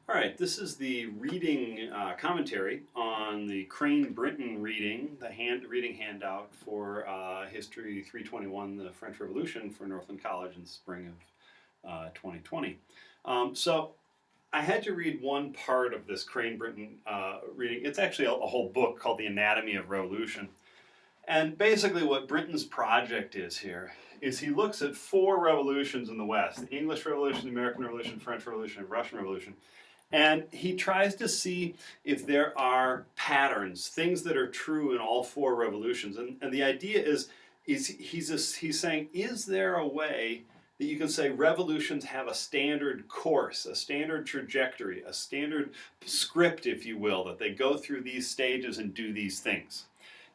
All right, this is the reading commentary on the Crane-Brinton reading, the reading handout for History 321, the French Revolution for Northland College in the spring of 2020. So I had to read one part of this Crane-Brinton reading. It's actually a whole book called The Anatomy of Revolution. And basically what Brinton's project is here is he looks at four revolutions in the West: the English Revolution, the American Revolution, French Revolution, and Russian Revolution. And he tries to see if there are patterns, things that are true in all four revolutions. And the idea is he's saying, is there a way that you can say revolutions have a standard course, a standard trajectory, a standard script, if you will, that they go through these stages and do these things?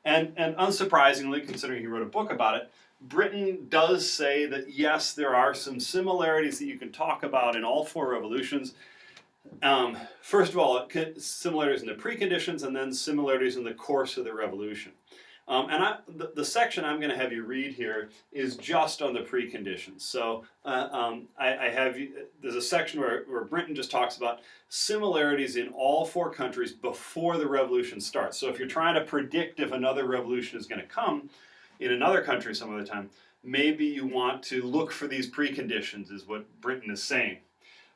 And unsurprisingly, considering he wrote a book about it, Brinton does say that yes, there are some similarities that you can talk about in all four revolutions. First of all, similarities in the preconditions, and then similarities in the course of the revolution. The section I'm going to have you read here is just on the preconditions. So there's a section where Brinton just talks about similarities in all four countries before the revolution starts. So if you're trying to predict if another revolution is going to come in another country some other time, maybe you want to look for these preconditions, is what Brinton is saying.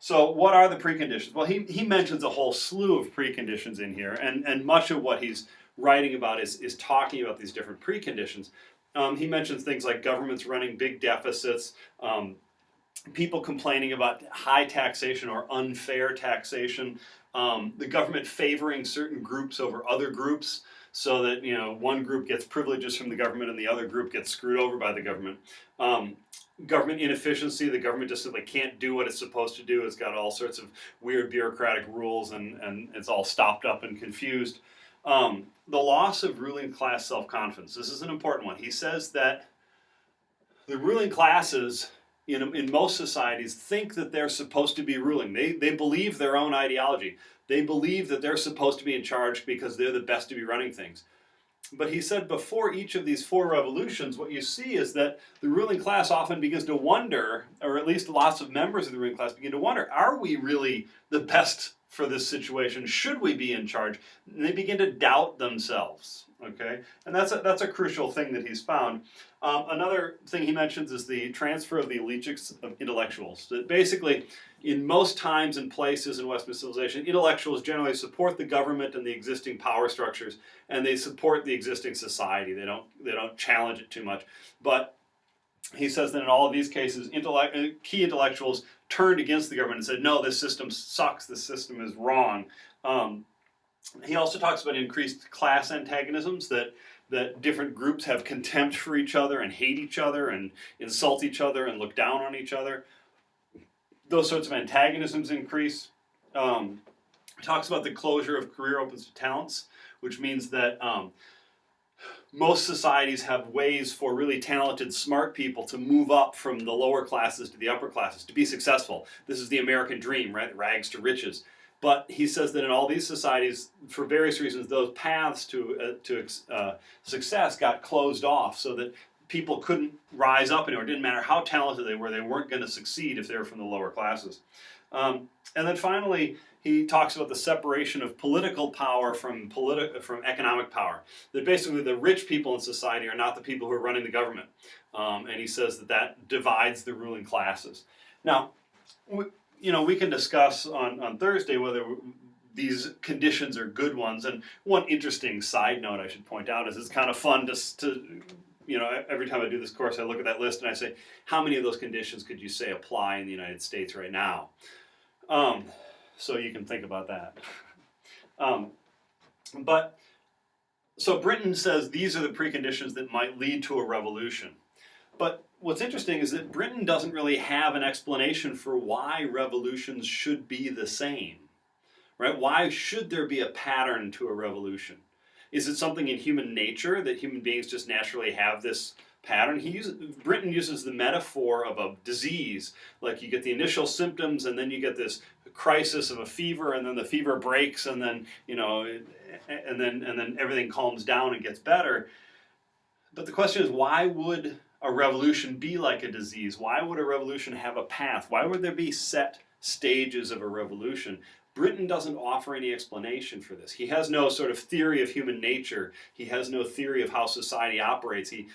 So what are the preconditions? Well, he mentions a whole slew of preconditions in here, and much of what he's writing about is talking about these different preconditions. He mentions things like governments running big deficits, people complaining about high taxation or unfair taxation, the government favoring certain groups over other groups, so that one group gets privileges from the government and the other group gets screwed over by the government. Government inefficiency, the government just simply can't do what it's supposed to do. It's got all sorts of weird bureaucratic rules, and it's all stopped up and confused. The loss of ruling class self-confidence. This is an important one. He says that the ruling classes in most societies think that they're supposed to be ruling. They believe their own ideology. They believe that they're supposed to be in charge because they're the best to be running things. But he said before each of these four revolutions, what you see is that the ruling class often begins to wonder, or at least lots of members of the ruling class begin to wonder, are we really the best for this situation? Should we be in charge? And they begin to doubt themselves. Okay, and that's a crucial thing that he's found. Another thing he mentions is the transfer of the allegiance of intellectuals. That basically, in most times and places in Western civilization, intellectuals generally support the government and the existing power structures, and they support the existing society. They don't challenge it too much. But he says that in all of these cases, key intellectuals turned against the government and said, no, this system sucks, this system is wrong. He also talks about increased class antagonisms, that different groups have contempt for each other and hate each other and insult each other and look down on each other. Those sorts of antagonisms increase. Talks about the closure of career opens to talents, which means that most societies have ways for really talented, smart people to move up from the lower classes to the upper classes, to be successful. This is the American dream, right? Rags to riches. But he says that in all these societies, for various reasons, those paths to success got closed off, so that people couldn't rise up anymore. It didn't matter how talented they weren't going to succeed if they were from the lower classes. And then finally, he talks about the separation of political power from economic power. That basically the rich people in society are not the people who are running the government. And he says that divides the ruling classes. Now, we can discuss on Thursday whether these conditions are good ones. And one interesting side note I should point out is it's kind of fun to every time I do this course, I look at that list and I say, how many of those conditions could you say apply in the United States right now? So you can think about that. So Brinton says these are the preconditions that might lead to a revolution. But what's interesting is that Brinton doesn't really have an explanation for why revolutions should be the same, right? Why should there be a pattern to a revolution? Is it something in human nature that human beings just naturally have this pattern? Brinton uses the metaphor of a disease, like you get the initial symptoms and then you get this crisis of a fever, and then the fever breaks, and then and then everything calms down and gets better. But the question is, why would a revolution be like a disease? Why would a revolution have a path? Why would there be set stages of a revolution. Brinton doesn't offer any explanation for this. He has no sort of theory of human nature. He has no theory of how society operates. He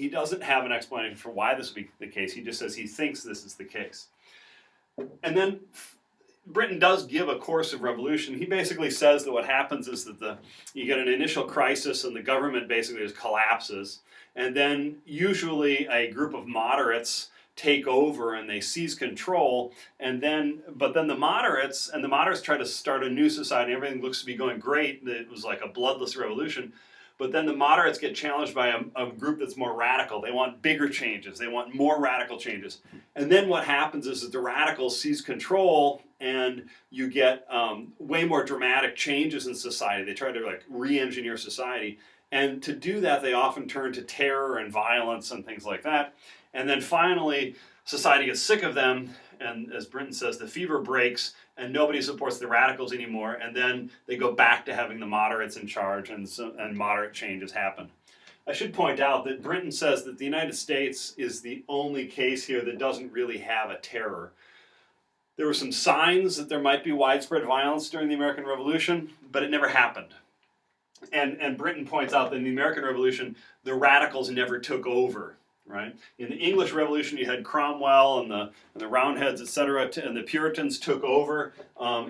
doesn't have an explanation for why this would be the case. He just says he thinks this is the case. And then Brinton does give a course of revolution. He basically says that what happens is that you get an initial crisis and the government basically just collapses. And then usually a group of moderates take over and they seize control, but then the moderates try to start a new society. Everything looks to be going great. It was like a bloodless revolution, but then the moderates get challenged by a group that's more radical. They want bigger changes. They want more radical changes. And then what happens is that the radicals seize control, and you get way more dramatic changes in society. They try to like re-engineer society, and to do that, they often turn to terror and violence and things like that. And then finally, society gets sick of them, and as Brinton says, the fever breaks, and nobody supports the radicals anymore, and then they go back to having the moderates in charge, and moderate changes happen. I should point out that Brinton says that the United States is the only case here that doesn't really have a terror. There were some signs that there might be widespread violence during the American Revolution, but it never happened. And Brinton points out that in the American Revolution, the radicals never took over. Right? In the English Revolution, you had Cromwell and the Roundheads, etc., and the Puritans took over.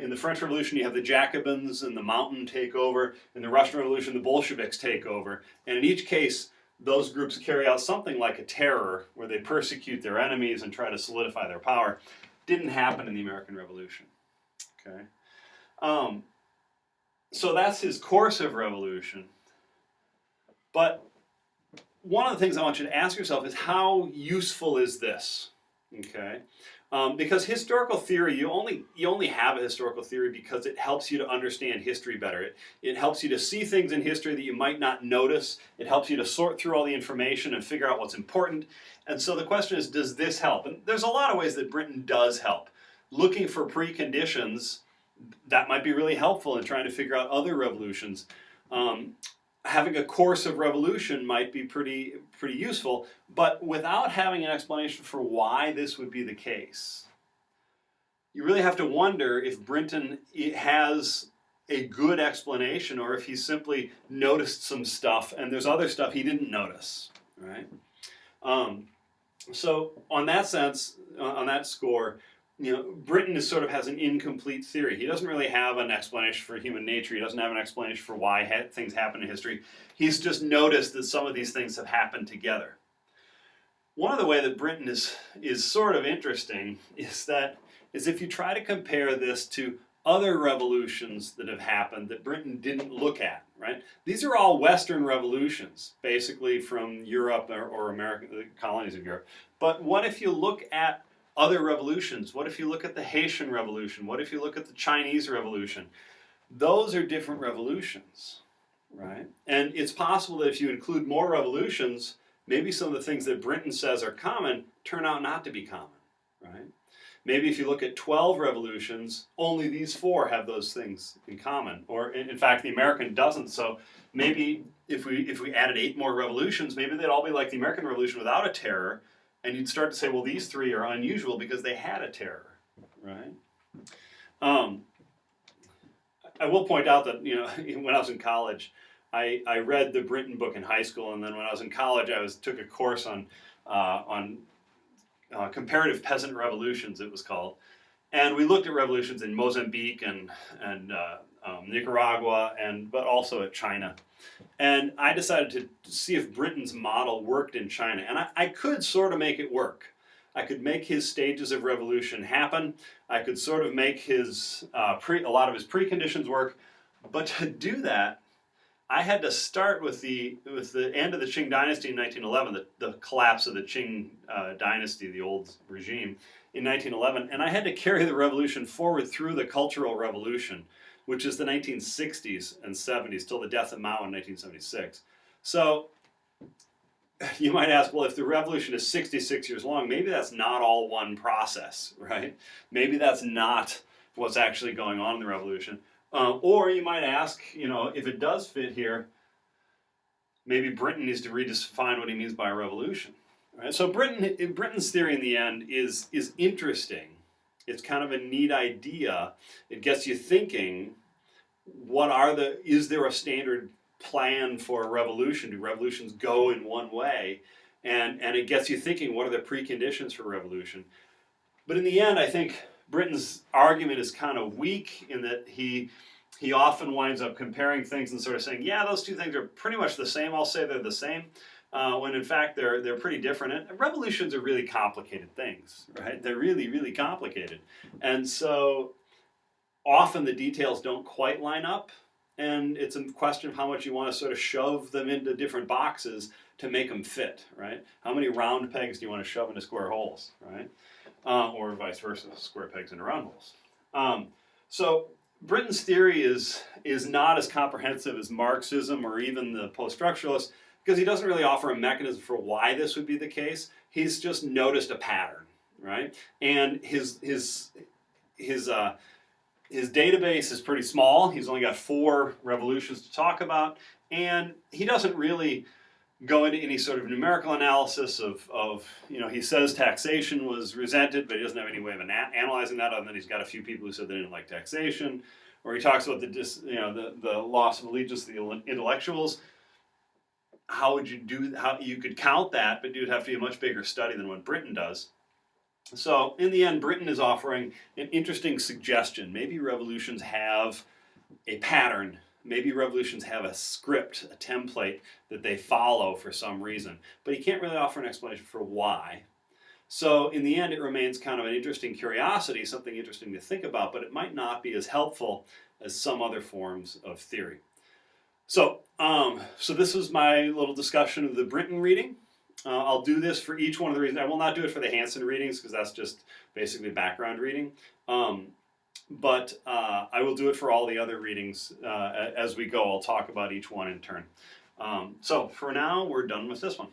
In the French Revolution, you have the Jacobins and the Mountain take over. In the Russian Revolution, the Bolsheviks take over. And in each case, those groups carry out something like a terror, where they persecute their enemies and try to solidify their power. Didn't happen in the American Revolution. Okay, so that's his course of revolution. But one of the things I want you to ask yourself is, how useful is this? Okay, because historical theory, you only have a historical theory because it helps you to understand history better. It helps you to see things in history that you might not notice. It helps you to sort through all the information and figure out what's important. And so the question is, does this help? And there's a lot of ways that Brinton does help. Looking for preconditions, that might be really helpful in trying to figure out other revolutions. Having a course of revolution might be pretty useful, but without having an explanation for why this would be the case, you really have to wonder if Brinton has a good explanation, or if he simply noticed some stuff and there's other stuff he didn't notice, right? So on that score, Brinton has an incomplete theory. He doesn't really have an explanation for human nature. He doesn't have an explanation for why things happen in history. He's just noticed that some of these things have happened together. One of the ways that Brinton is sort of interesting is if you try to compare this to other revolutions that have happened that Brinton didn't look at, right? These are all Western revolutions, basically from Europe or America, the colonies of Europe. But what if you look at other revolutions? What if you look at the Haitian Revolution? What if you look at the Chinese Revolution? Those are different revolutions, right? And it's possible that if you include more revolutions, maybe some of the things that Brinton says are common turn out not to be common, right? Maybe if you look at 12 revolutions, only these 4 have those things in common. Or in fact, the American doesn't. So maybe if we added 8 more revolutions, maybe they'd all be like the American Revolution without a terror. And you'd start to say, well, these 3 are unusual because they had a terror, right? I will point out that, when I was in college, I read the Brinton book in high school, and then when I was in college, I took a course on comparative peasant revolutions, it was called. And we looked at revolutions in Mozambique and Nicaragua, but also at China. And I decided to see if Brinton's model worked in China. And I could sort of make it work. I could make his stages of revolution happen. I could sort of make a lot of his preconditions work. But to do that, I had to start with the end of the Qing dynasty in 1911, the collapse of the Qing dynasty, the old regime, in 1911. And I had to carry the revolution forward through the Cultural Revolution, which is the 1960s and 70s, till the death of Mao in 1976. So you might ask, well, if the revolution is 66 years long, maybe that's not all one process, right? Maybe that's not what's actually going on in the revolution. Or you might ask, if it does fit here, maybe Brinton needs to redefine what he means by a revolution. Right? So Brinton's theory in the end is interesting It's kind of a neat idea. It gets you thinking, is there a standard plan for a revolution? Do revolutions go in one way? And it gets you thinking, what are the preconditions for revolution? But in the end, I think Brinton's argument is kind of weak in that he often winds up comparing things and sort of saying, yeah, those two things are pretty much the same. I'll say they're the same, when in fact they're pretty different. And revolutions are really complicated things, right? They're really, really complicated. And so often the details don't quite line up. And it's a question of how much you want to sort of shove them into different boxes to make them fit, right? How many round pegs do you want to shove into square holes, right? Or vice versa, square pegs into round holes. So Brinton's theory is not as comprehensive as Marxism or even the post-structuralists, because he doesn't really offer a mechanism for why this would be the case. He's just noticed a pattern, right? And his database is pretty small. He's only got 4 revolutions to talk about, and he doesn't really go into any sort of numerical analysis of he says taxation was resented, but he doesn't have any way of analyzing that, other than he's got a few people who said they didn't like taxation. Or he talks about the loss of allegiance to the intellectuals. How you could count that, but it would have to be a much bigger study than what Brinton does. So in the end, Brinton is offering an interesting suggestion. Maybe revolutions have a pattern. Maybe revolutions have a script, a template that they follow for some reason. But he can't really offer an explanation for why. So in the end, it remains kind of an interesting curiosity, something interesting to think about, but it might not be as helpful as some other forms of theory. So this was my little discussion of the Brinton reading. I'll do this for each one of the readings. I will not do it for the Hansen readings, because that's just basically background reading. But I will do it for all the other readings as we go. I'll talk about each one in turn. So for now, we're done with this one.